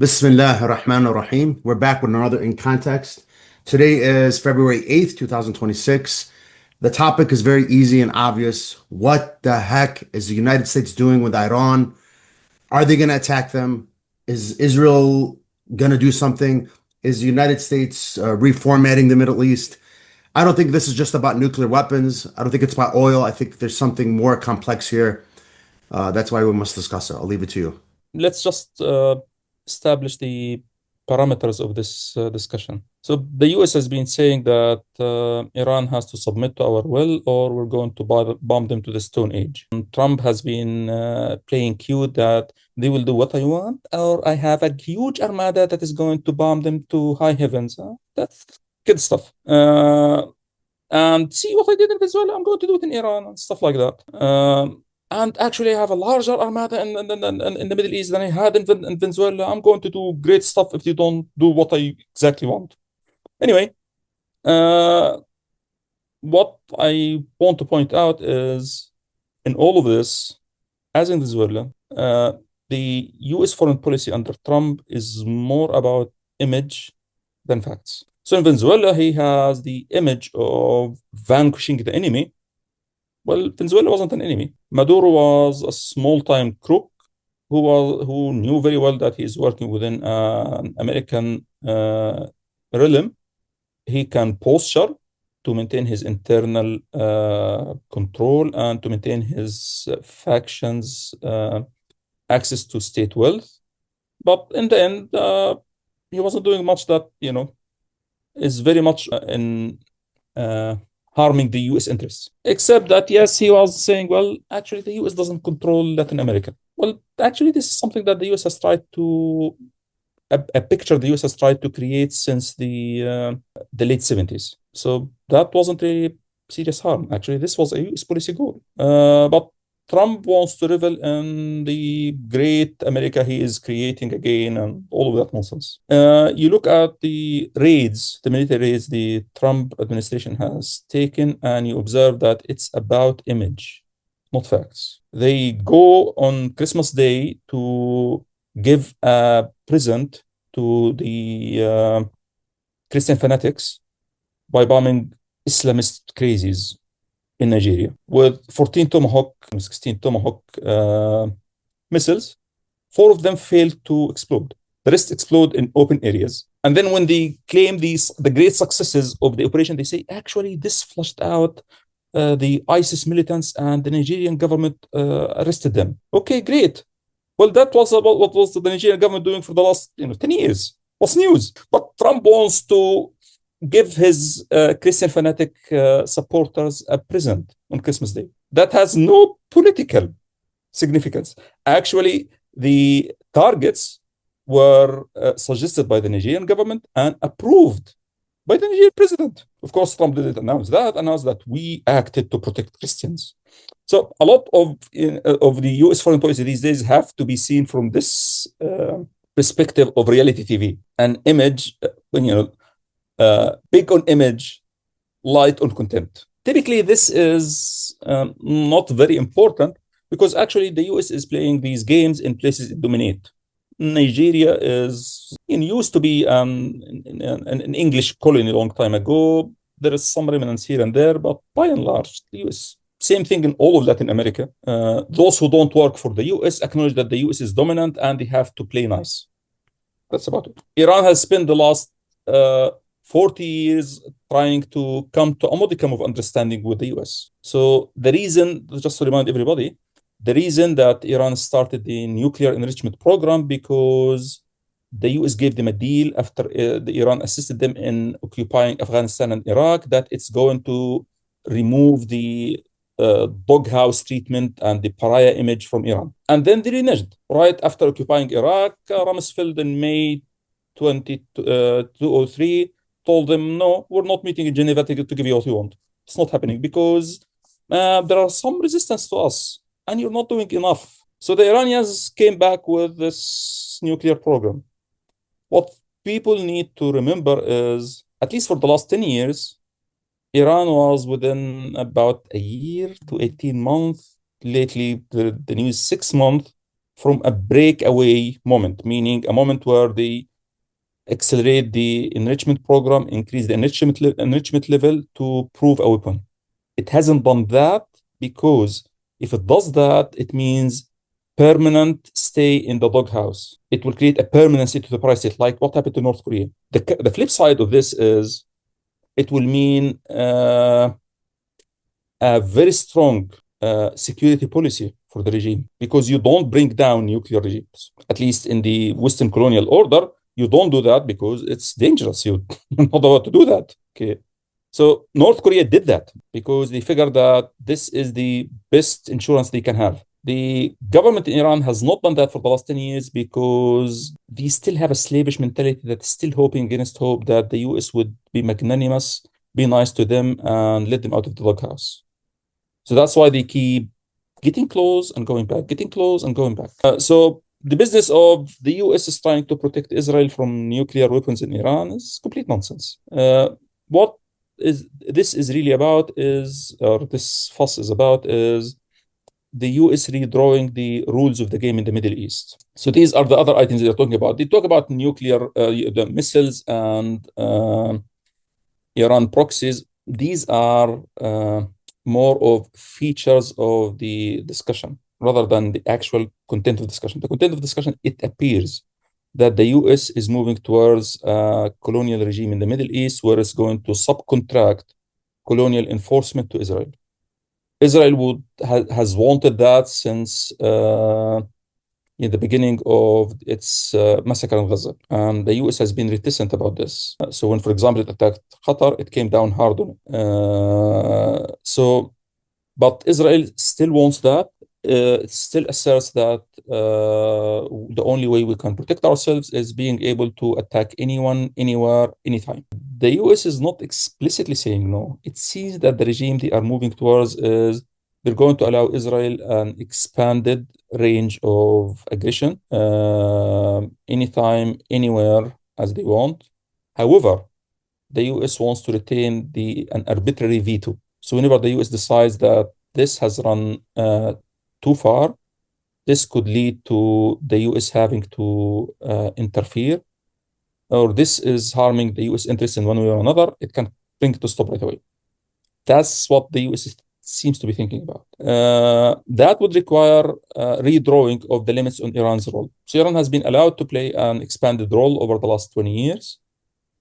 Bismillah ar-Rahman ar-Rahim. We're back with another In Context. Today is February 8th, 2026. The topic is very easy and obvious. What the heck is the United States doing with Iran? Are they going to attack them? Is Israel going to do something? Is the United States reformatting the Middle East? I don't think this is just about nuclear weapons. I don't think it's about oil. I think there's something more complex here. That's why we must discuss it. I'll leave it to you. Let's just establish the parameters of this discussion. So the US has been saying that Iran has to submit to our will or we're going to bomb them to the Stone Age. And Trump has been playing cute that they will do what I want or I have a huge armada that is going to bomb them to high heavens. That's good stuff. And see what I did in Venezuela, I'm going to do it in Iran and stuff like that. And actually, I have a larger armada in the Middle East than I had in Venezuela. I'm going to do great stuff if you don't do what I exactly want. Anyway, what I want to point out is in all of this, as in Venezuela, the US foreign policy under Trump is more about image than facts. So in Venezuela, he has the image of vanquishing the enemy. Well, Venezuela wasn't an enemy. Maduro was a small-time crook who knew very well that he is working within an American realm. He can posture to maintain his internal control and to maintain his factions' access to state wealth. But in the end, he wasn't doing much that, is very much in harming the US interests. Except that, yes, he was saying, well, actually, the US doesn't control Latin America. Well, actually, this is something that the US has tried to, a picture the US has tried to create since the late 70s. So that wasn't a serious harm. Actually, this was a US policy goal. But Trump wants to revel in the great America he is creating again and all of that nonsense. You look at the raids, the military raids the Trump administration has taken, and you observe that it's about image, not facts. They go on Christmas Day to give a present to the Christian fanatics by bombing Islamist crazies in Nigeria with 14 Tomahawk, 16 Tomahawk missiles. 4 of them failed to explode. The rest explode in open areas. And then when they claim the great successes of the operation, they say, actually, this flushed out the ISIS militants and the Nigerian government arrested them. Okay, great. Well, that was about what was the Nigerian government doing for the last 10 years. What's news? But Trump wants to give his Christian fanatic supporters a present on Christmas Day. That has no political significance. Actually, the targets were suggested by the Nigerian government and approved by the Nigerian president. Of course, Trump didn't announced that we acted to protect Christians. So a lot of the US foreign policy these days have to be seen from this perspective of reality TV, an image, big on image, light on content. Typically, this is not very important because actually the US is playing these games in places it dominate. Nigeria is used to be an English colony a long time ago. There is some remnants here and there, but by and large, the US. Same thing in all of Latin America. Those who don't work for the US acknowledge that the US is dominant and they have to play nice. That's about it. Iran has spent the last 40 years trying to come to a modicum of understanding with the US. So the reason, just to remind everybody, the reason that Iran started the nuclear enrichment program because the US gave them a deal after the Iran assisted them in occupying Afghanistan and Iraq that it's going to remove the doghouse treatment and the pariah image from Iran. And then they reneged. Right after occupying Iraq, Rumsfeld in May 2003 told them, no, we're not meeting in Geneva to give you what you want. It's not happening because there are some resistance to us and you're not doing enough. So the Iranians came back with this nuclear program. What people need to remember is, at least for the last 10 years, Iran was within about a year to 18 months, lately the news 6 months, from a breakaway moment, meaning a moment where they accelerate the enrichment program, increase the enrichment level to prove a weapon. It hasn't done that because if it does that, it means permanent stay in the doghouse. It will create a permanency to the price, like what happened to North Korea. The flip side of this is it will mean a very strong security policy for the regime, because you don't bring down nuclear regimes. At least in the Western colonial order, you don't do that because it's dangerous. You're not allowed to do that. Okay. So North Korea did that because they figured that this is the best insurance they can have. The government in Iran has not done that for the last 10 years because they still have a slavish mentality that's still hoping against hope that the US would be magnanimous, be nice to them, and let them out of the doghouse. So that's why they keep getting close and going back, getting close and going back. So the business of the US is trying to protect Israel from nuclear weapons in Iran is complete nonsense. What this is really about is, or this fuss is about, is the US redrawing the rules of the game in the Middle East. So these are the other items they're talking about. They talk about nuclear, the missiles and Iran proxies. These are more of features of the discussion rather than the actual content of discussion. The content of discussion, it appears that the US is moving towards a colonial regime in the Middle East where it's going to subcontract colonial enforcement to Israel. Israel has wanted that since in the beginning of its massacre in Gaza. And the US has been reticent about this. So when, for example, it attacked Qatar, it came down hard on it. But Israel still wants that. It still asserts that the only way we can protect ourselves is being able to attack anyone, anywhere, anytime. The US is not explicitly saying no. It seems that the regime they are moving towards is they're going to allow Israel an expanded range of aggression anytime, anywhere, as they want. However, the US wants to retain an arbitrary veto. So whenever the US decides that this has run too far, this could lead to the US having to interfere, or this is harming the US interest in one way or another, it can bring it to stop right away. That's what the US seems to be thinking about. That would require redrawing of the limits on Iran's role. So Iran has been allowed to play an expanded role over the last 20 years.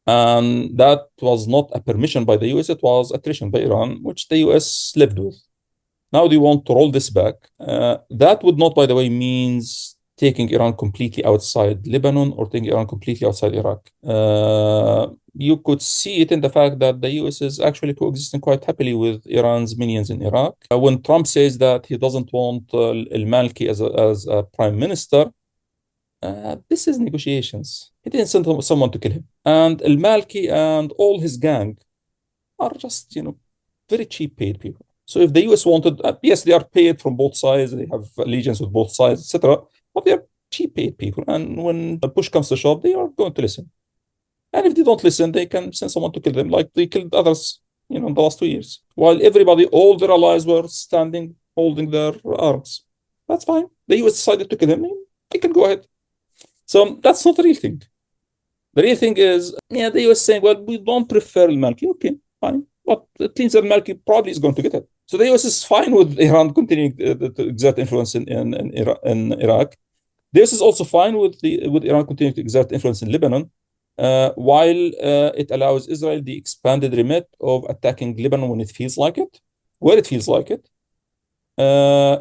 And that was not a permission by the US, it was attrition by Iran, which the US lived with. Now they want to roll this back. That would not, by the way, means taking Iran completely outside Lebanon or taking Iran completely outside Iraq. You could see it in the fact that the US is actually coexisting quite happily with Iran's minions in Iraq. When Trump says that he doesn't want al-Maliki as a prime minister, this is negotiations. He didn't send someone to kill him. And al-Maliki and all his gang are just, very cheap paid people. So if the US wanted, yes, they are paid from both sides, they have allegiance with both sides, etc. But they are cheap paid people. And when the push comes to shove, they are going to listen. And if they don't listen, they can send someone to kill them, like they killed others, in the last 2 years. While everybody, all their allies were standing, holding their arms. That's fine. The US decided to kill him. They can go ahead. So that's not the real thing. The real thing is, the US saying, well, we don't prefer al-Maliki. Okay, fine. But it means al-Maliki probably is going to get it. So the US is fine with Iran continuing to exert influence in Iraq. The US is also fine with Iran continuing to exert influence in Lebanon, while it allows Israel the expanded remit of attacking Lebanon when it feels like it, where it feels like it.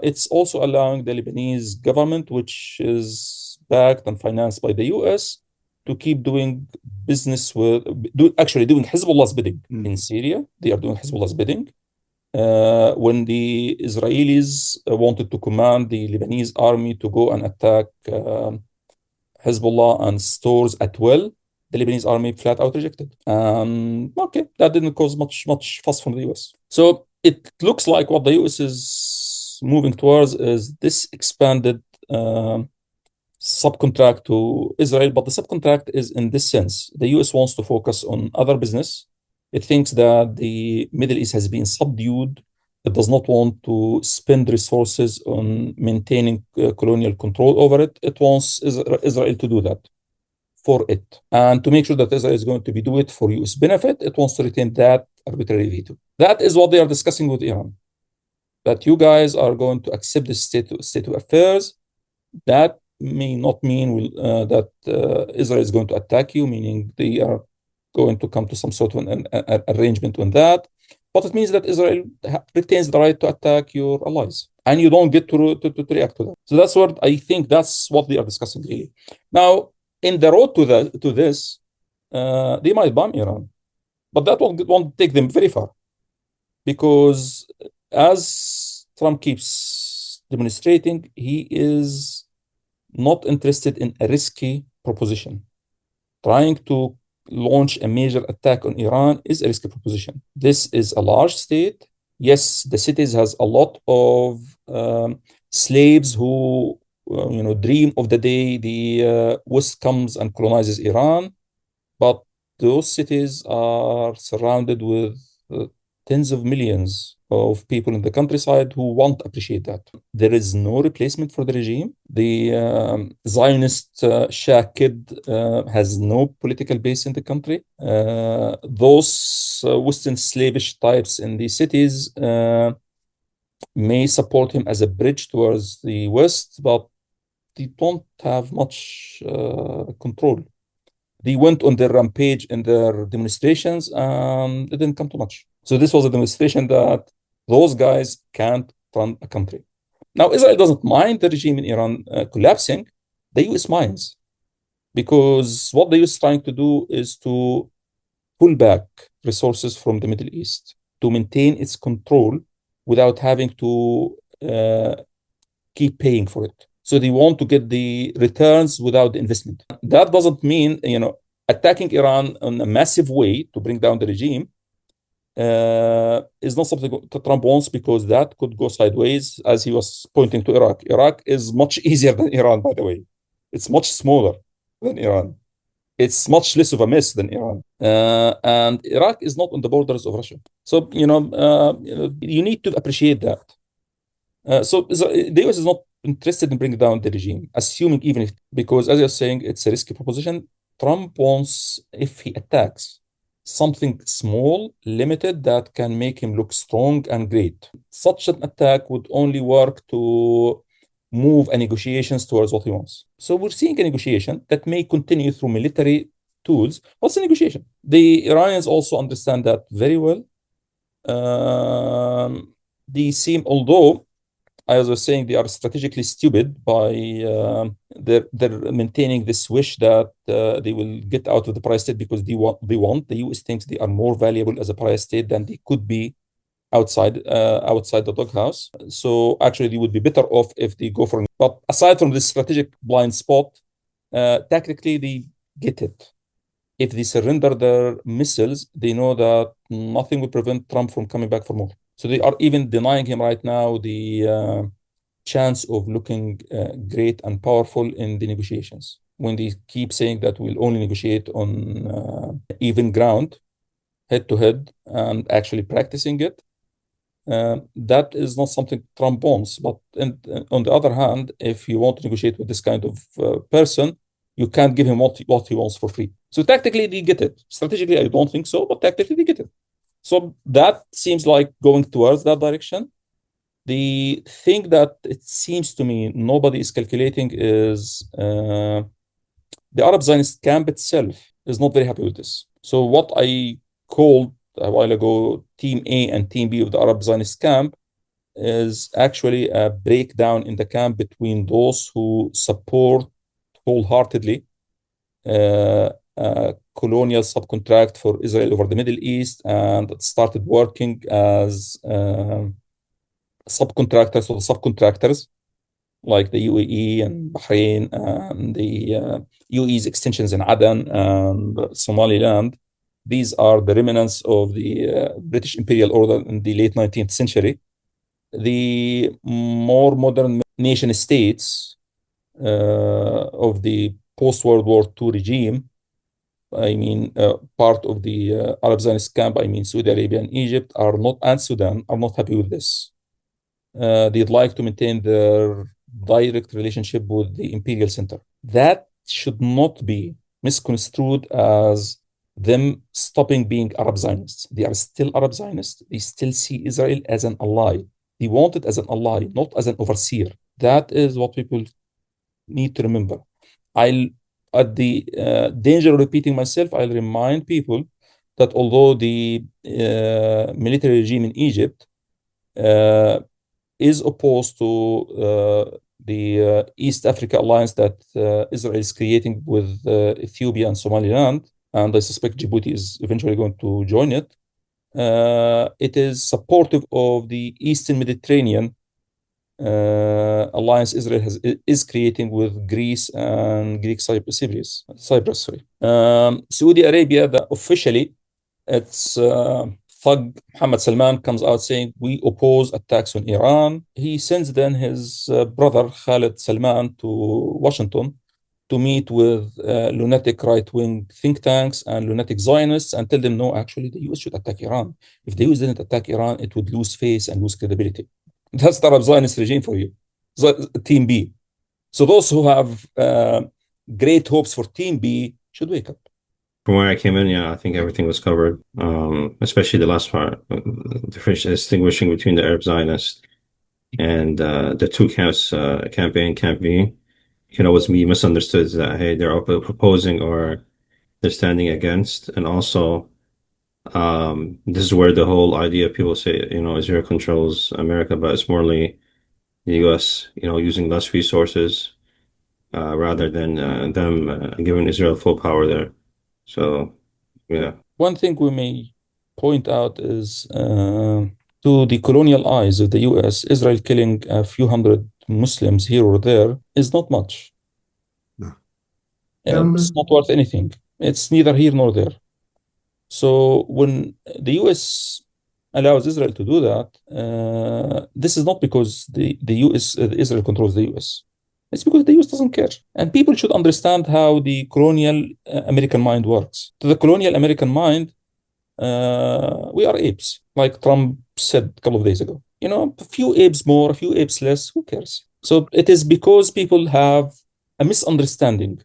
It's also allowing the Lebanese government, which is backed and financed by the US, to keep doing business with, actually doing Hezbollah's bidding in Syria. They are doing Hezbollah's bidding. When the Israelis wanted to command the Lebanese army to go and attack Hezbollah and stores at will, the Lebanese army flat out rejected. Okay, that didn't cause much fuss from the US. So it looks like what the US is moving towards is this expanded subcontract to Israel, but the subcontract is in this sense. The US wants to focus on other business. It thinks that the Middle East has been subdued It does not want to spend resources on maintaining colonial control over it. It wants Israel to do that for it. And to make sure that Israel is going to be do it for US benefit, it wants to retain that arbitrary veto. That is what they are discussing with Iran. That you guys are going to accept this state of affairs. That may not mean that Israel is going to attack you, meaning they are going to come to some sort of an arrangement on that. But it means that Israel retains the right to attack your allies, and you don't get to react to that. So that's what I think. That's what they are discussing really. Now, in the road to this, they might bomb Iran, but that won't take them very far, because as Trump keeps demonstrating, he is not interested in a risky proposition. Trying to launch a major attack on Iran is a risky proposition. This is a large state. Yes, the cities has a lot of slaves who dream of the day the West comes and colonizes Iran, but those cities are surrounded with tens of millions of people in the countryside who won't appreciate that. There is no replacement for the regime. The Zionist Shah kid has no political base in the country. Those Western slavish types in these cities may support him as a bridge towards the West, but they don't have much control. They went on their rampage in their demonstrations and it didn't come to much. So this was a demonstration that those guys can't run a country. Now, Israel doesn't mind the regime in Iran collapsing. The US minds, because what the US is trying to do is to pull back resources from the Middle East to maintain its control without having to keep paying for it. So they want to get the returns without the investment. That doesn't mean, attacking Iran in a massive way to bring down the regime is not something that Trump wants, because that could go sideways, as he was pointing to Iraq. Iraq is much easier than Iran, by the way. It's much smaller than Iran. It's much less of a mess than Iran. And Iraq is not on the borders of Russia. So, you need to appreciate that. So the US is not interested in bringing down the regime, assuming even if, because as you're saying, it's a risky proposition. Trump wants, if he attacks, something small, limited, that can make him look strong and great. Such an attack would only work to move a negotiations towards what he wants. So we're seeing a negotiation that may continue through military tools. What's the negotiation? The Iranians also understand that very well. They seem, although, as I was saying, they are strategically stupid by they're maintaining this wish that they will get out of the pariah state because they want. The US thinks they are more valuable as a pariah state than they could be outside the doghouse. So actually, they would be better off if they go for. But aside from this strategic blind spot, tactically they get it. If they surrender their missiles, they know that nothing will prevent Trump from coming back for more. So they are even denying him right now the chance of looking great and powerful in the negotiations, when they keep saying that we'll only negotiate on even ground, head to head, and actually practicing it. That is not something Trump wants. But on the other hand, if you want to negotiate with this kind of person, you can't give him what he wants for free. So tactically, they get it. Strategically, I don't think so, but tactically, they get it. So that seems like going towards that direction. The thing that it seems to me nobody is calculating is the Arab Zionist camp itself is not very happy with this. So what I called a while ago Team A and Team B of the Arab Zionist camp is actually a breakdown in the camp between those who support wholeheartedly colonial subcontract for Israel over the Middle East, and started working as subcontractors or subcontractors like the UAE and Bahrain and the UAE's extensions in Aden and Somaliland. These are the remnants of the British imperial order in the late 19th century. The more modern nation states of the post-World War II regime part of the Arab Zionist camp, Saudi Arabia and Egypt and Sudan are not happy with this. They'd like to maintain their direct relationship with the imperial center. That should not be misconstrued as them stopping being Arab Zionists. They are still Arab Zionists. They still see Israel as an ally. They want it as an ally, not as an overseer. That is what people need to remember. At the danger of repeating myself, I'll remind people that although the military regime in Egypt is opposed to the East Africa alliance that Israel is creating with Ethiopia and Somaliland, and I suspect Djibouti is eventually going to join it. It is supportive of the Eastern Mediterranean alliance Israel is creating with Greece and Greek Cyprus. Saudi Arabia, officially, it's thug Mohammed Salman comes out saying we oppose attacks on Iran. He sends then his brother Khalid Salman to Washington to meet with lunatic right-wing think tanks and lunatic Zionists and tell them, no, actually, the US should attack Iran. If the US didn't attack Iran, it would lose face and lose credibility. That's the Arab Zionist regime for you, Team B. So those who have great hopes for Team B should wake up. From where I came in, I think everything was covered, especially the last part, distinguishing between the Arab Zionists and the two camps, Camp A and Camp B. Can always be misunderstood as that, hey, they're proposing or they're standing against. And also, this is where the whole idea people say, Israel controls America, but it's morely the US, using less resources rather than them giving Israel full power there. So, yeah. One thing we may point out is to the colonial eyes of the US, Israel killing a few hundred Muslims here or there is not much. No. It's not worth anything. It's neither here nor there. So when the US allows Israel to do that, this is not because the US, Israel controls the US. It's because the US doesn't care. And people should understand how the colonial American mind works. To the colonial American mind, we are apes, like Trump said a couple of days ago. A few apes more, a few apes less, who cares? So it is because people have a misunderstanding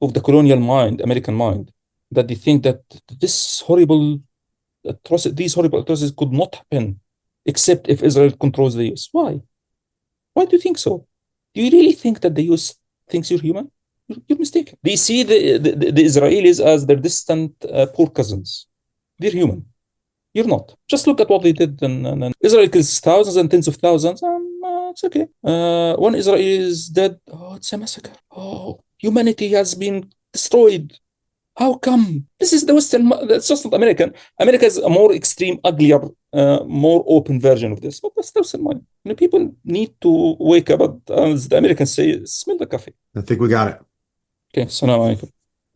of the colonial mind, American mind, that they think that these horrible atrocities could not happen except if Israel controls the US. Why? Why do you think so? Do you really think that the US thinks you're human? You're mistaken. They see the Israelis as their distant poor cousins. They're human. You're not. Just look at what they did. And Israel kills thousands and tens of thousands. It's okay. When Israel is dead, it's a massacre. Humanity has been destroyed. How come? This is the Western. That's just not American. America is a more extreme, uglier, more open version of this. But that's the Western mind. People need to wake up. As the Americans say, smell the coffee. I think we got it. Okay, Assalamu alaikum.